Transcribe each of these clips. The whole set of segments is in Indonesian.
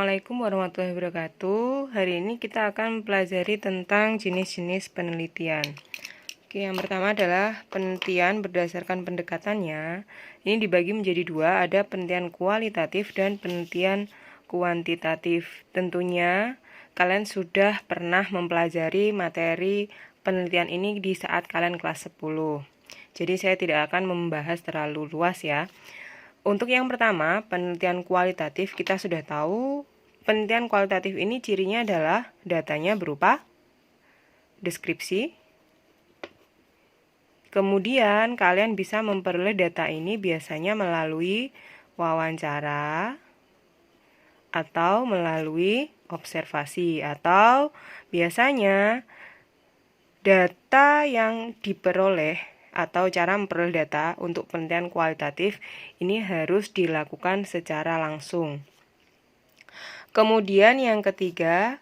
Assalamualaikum warahmatullahi wabarakatuh. Hari ini kita akan mempelajari tentang jenis-jenis penelitian. Oke, yang pertama adalah penelitian berdasarkan pendekatannya. Ini dibagi menjadi dua, ada penelitian kualitatif dan penelitian kuantitatif. Tentunya kalian sudah pernah mempelajari materi penelitian ini di saat kalian kelas 10. Jadi saya tidak akan membahas terlalu luas ya. Untuk yang pertama, penelitian kualitatif, kita sudah tahu penelitian kualitatif ini cirinya adalah datanya berupa deskripsi. Kemudian kalian bisa memperoleh data ini biasanya melalui wawancara atau melalui observasi, atau biasanya data yang diperoleh atau cara memperoleh data untuk penelitian kualitatif ini harus dilakukan secara langsung. Kemudian yang ketiga,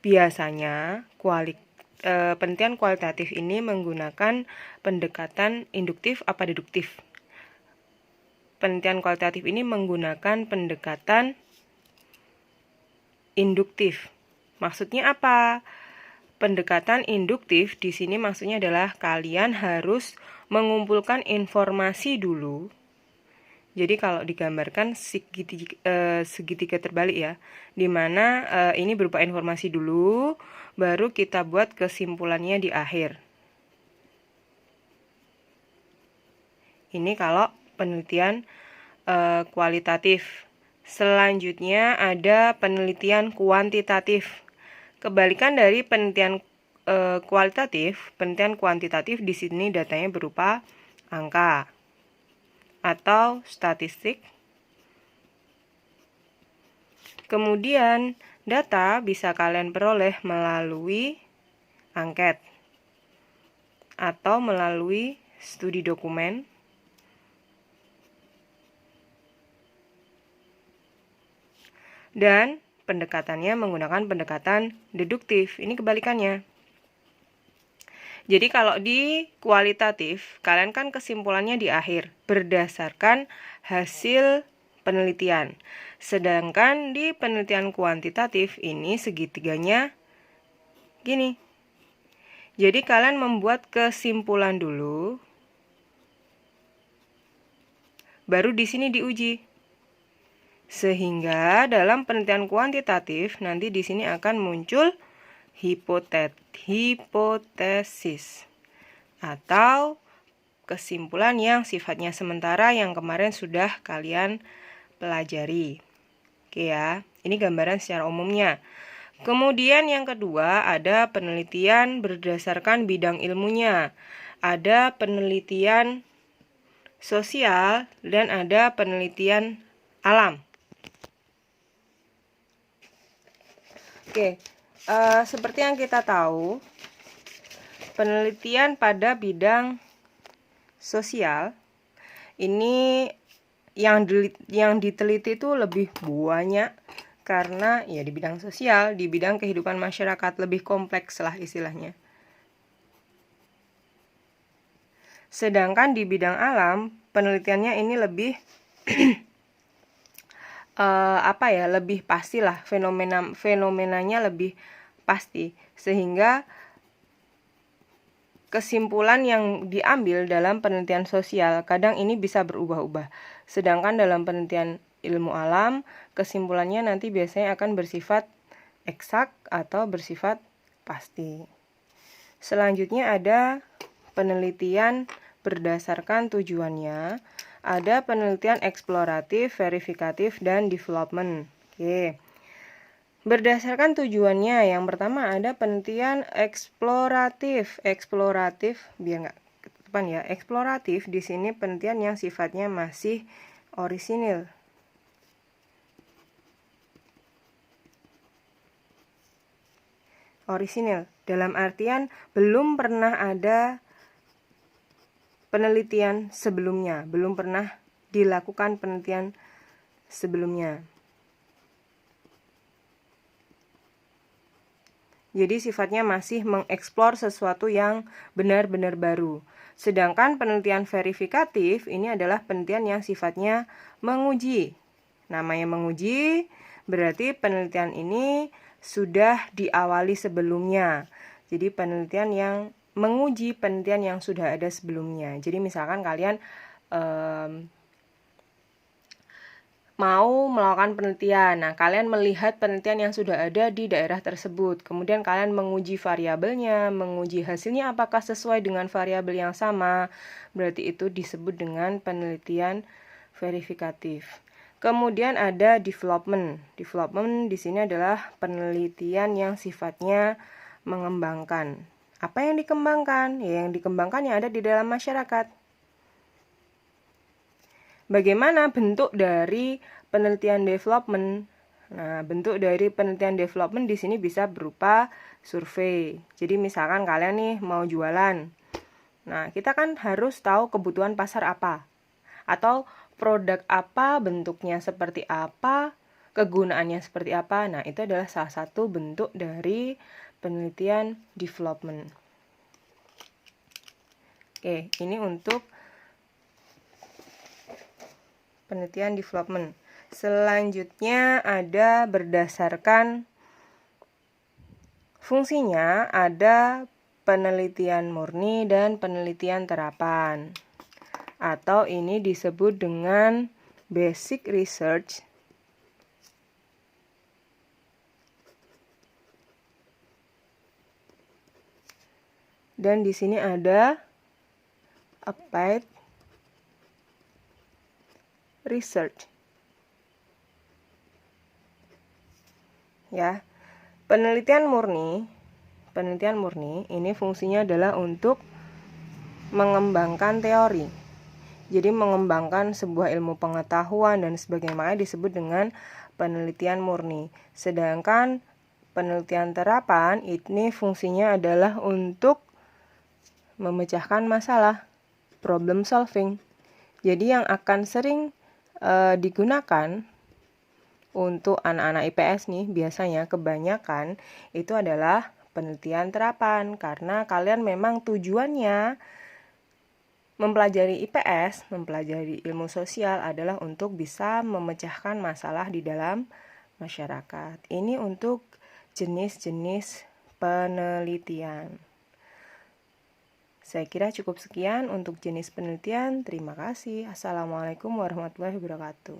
biasanya penelitian kualitatif ini menggunakan pendekatan induktif apa deduktif. Penelitian kualitatif ini menggunakan pendekatan induktif. Maksudnya apa? Pendekatan induktif di sini maksudnya adalah kalian harus mengumpulkan informasi dulu. Jadi kalau digambarkan segitiga terbalik ya, dimana ini berupa informasi dulu, baru kita buat kesimpulannya di akhir. Ini kalau penelitian kualitatif. Selanjutnya ada penelitian kuantitatif. Kebalikan dari penelitian kualitatif, penelitian kuantitatif di sini datanya berupa angka atau statistik. Kemudian data bisa kalian peroleh melalui angket atau melalui studi dokumen. Dan pendekatannya menggunakan pendekatan deduktif. Ini kebalikannya. Jadi kalau di kualitatif, kalian kan kesimpulannya di akhir berdasarkan hasil penelitian. Sedangkan di penelitian kuantitatif ini segitiganya gini. Jadi kalian membuat kesimpulan dulu, baru di sini diuji. Sehingga dalam penelitian kuantitatif nanti di sini akan muncul hipotesis atau kesimpulan yang sifatnya sementara yang kemarin sudah kalian pelajari. Oke ya, ini gambaran secara umumnya. Kemudian yang kedua ada penelitian berdasarkan bidang ilmunya. Ada penelitian sosial dan ada penelitian alam. Oke, seperti yang kita tahu, penelitian pada bidang sosial ini yang diteliti itu lebih banyak karena ya di bidang sosial, di bidang kehidupan masyarakat lebih kompleks lah istilahnya. Sedangkan di bidang alam, penelitiannya ini lebih lebih pastilah, fenomenanya lebih pasti, sehingga kesimpulan yang diambil dalam penelitian sosial kadang ini bisa berubah-ubah. Sedangkan dalam penelitian ilmu alam, kesimpulannya nanti biasanya akan bersifat eksak atau bersifat pasti. Selanjutnya ada penelitian berdasarkan tujuannya. Ada penelitian eksploratif, verifikatif, dan development. Oke. Berdasarkan tujuannya, yang pertama ada penelitian eksploratif. Eksploratif, biar nggak ketutupan ya. Eksploratif di sini penelitian yang sifatnya masih orisinil. Orisinil dalam artian belum pernah ada penelitian sebelumnya, belum pernah dilakukan penelitian sebelumnya. Jadi sifatnya masih mengeksplor sesuatu yang benar-benar baru. Sedangkan penelitian verifikatif ini adalah penelitian yang sifatnya menguji. Namanya menguji Berarti penelitian ini sudah diawali sebelumnya. Jadi penelitian yang menguji penelitian yang sudah ada sebelumnya. Jadi misalkan kalian mau melakukan penelitian. Nah, kalian melihat penelitian yang sudah ada di daerah tersebut. Kemudian kalian menguji variabelnya, menguji hasilnya apakah sesuai dengan variabel yang sama. Berarti itu disebut dengan penelitian verifikatif. Kemudian ada development. Development di sini adalah penelitian yang sifatnya mengembangkan. Apa yang dikembangkan? Ya, yang dikembangkan yang ada di dalam masyarakat. Bagaimana bentuk dari penelitian development? Nah, bentuk dari penelitian development di sini bisa berupa survei. Jadi misalkan kalian nih mau jualan. Nah, kita kan harus tahu kebutuhan pasar apa. Atau produk apa, bentuknya seperti apa, kegunaannya seperti apa. Nah, itu adalah salah satu bentuk dari penelitian development. Oke, ini untuk penelitian development. Selanjutnya ada berdasarkan fungsinya, ada penelitian murni dan penelitian terapan. Atau ini disebut dengan basic research dan di sini ada applied research. Ya. Penelitian murni ini fungsinya adalah untuk mengembangkan teori. Jadi mengembangkan sebuah ilmu pengetahuan dan sebagainya disebut dengan penelitian murni. Sedangkan penelitian terapan ini fungsinya adalah untuk memecahkan masalah, problem solving. Jadi yang akan sering digunakan untuk anak-anak IPS nih biasanya kebanyakan itu adalah penelitian terapan karena kalian memang tujuannya mempelajari IPS, mempelajari ilmu sosial adalah untuk bisa memecahkan masalah di dalam masyarakat. Ini untuk jenis-jenis penelitian. Saya kira cukup sekian untuk jenis penelitian. Terima kasih. Assalamualaikum warahmatullahi wabarakatuh.